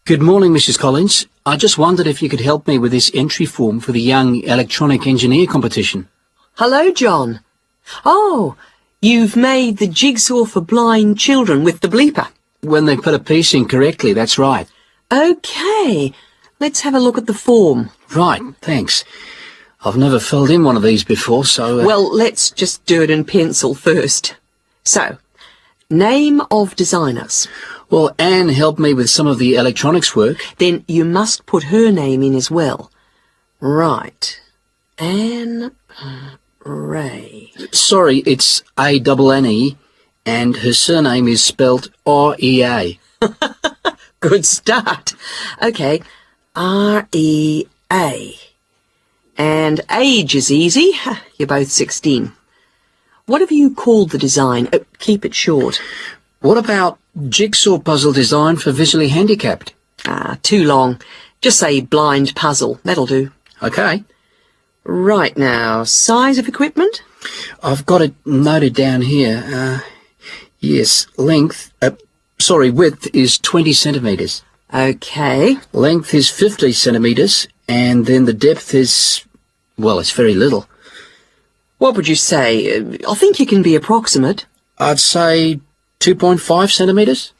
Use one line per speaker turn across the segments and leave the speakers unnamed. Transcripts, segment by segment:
Good morning, Mrs. Collins. I just wondered if you could help me with this entry form for the Young Electronic Engineer competition.
Hello, John. Oh, you've made the jigsaw for blind children with the bleeper.
When they put a piece in correctly, that's right.
OK, let's have a look at the form.
Right, thanks. I've never filled in one of these before, so...
Well, let's just do it in pencil first. So, name of designers.
Well, Anne helped me with some of the electronics work.
Then you must put her name in as well. Right. Anne Ray.
Sorry, it's A-N-N-E, and her surname is spelt R-E-A.
Good start. OK, R-E-A. And age is easy. You're both 16. What have you called the design? Keep it short.
What about jigsaw puzzle design for visually handicapped?
Too long. Just say blind puzzle. That'll do.
OK.
Right now, size of equipment?
I've got it noted down here. Yes, width is 20 centimetres.
OK.
Length is 50 centimetres, and then the depth is, well, it's very little.
What would you say? I think you can be approximate.
I'd say 2.5 centimetres.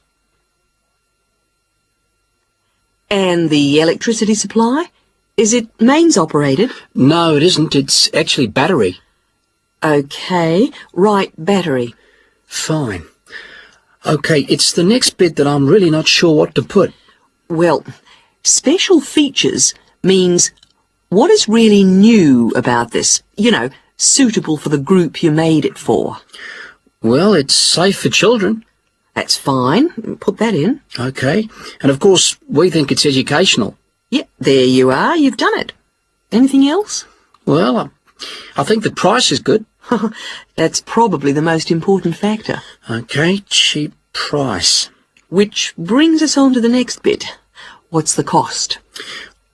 And the electricity supply? Is it mains operated?
No, it isn't. It's actually battery.
OK. Right, battery.
Fine. OK, it's the next bit that I'm really not sure what to put.
Well, special features means what is really new about this? You know, suitable for the group you made it for.
Well, it's safe for children.
That's fine. Put that in.
OK. And of course, we think it's educational.
Yep, there you are. You've done it. Anything else?
Well, I think the price is good.
That's probably the most important factor.
OK, cheap price.
Which brings us on to the next bit. What's the cost?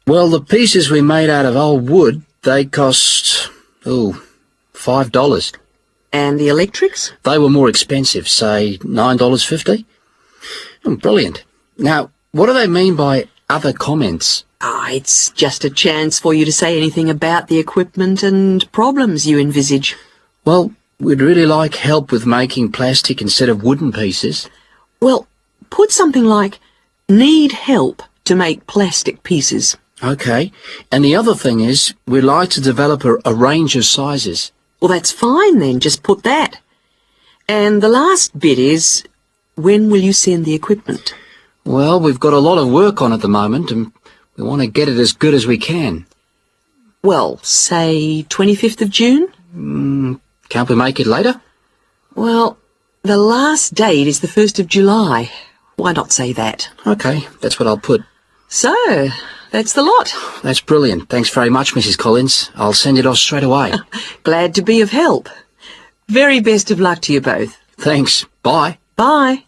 Well, the pieces we made out of old wood, they cost, $5.
And the electrics?
They were more expensive, say $9.50. Brilliant. Now, what do they mean by other comments?
It's just a chance for you to say anything about the equipment and problems you envisage.
Well, we'd really like help with making plastic instead of wooden pieces.
Well, put something like, need help to make plastic pieces.
OK. And the other thing is, we'd like to develop a range of sizes.
Well, that's fine then. Just put that. And the last bit is, when will you send the equipment?
Well, we've got a lot of work on at the moment, and we want to get it as good as we can.
Well, say 25th of June?
Can't we make it later?
Well, the last date is the 1st of July. Why not say that?
OK, that's what I'll put.
So, that's the lot.
That's brilliant. Thanks very much, Mrs. Collins. I'll send it off straight away.
Glad to be of help. Very best of luck to you both.
Thanks. Bye.
Bye.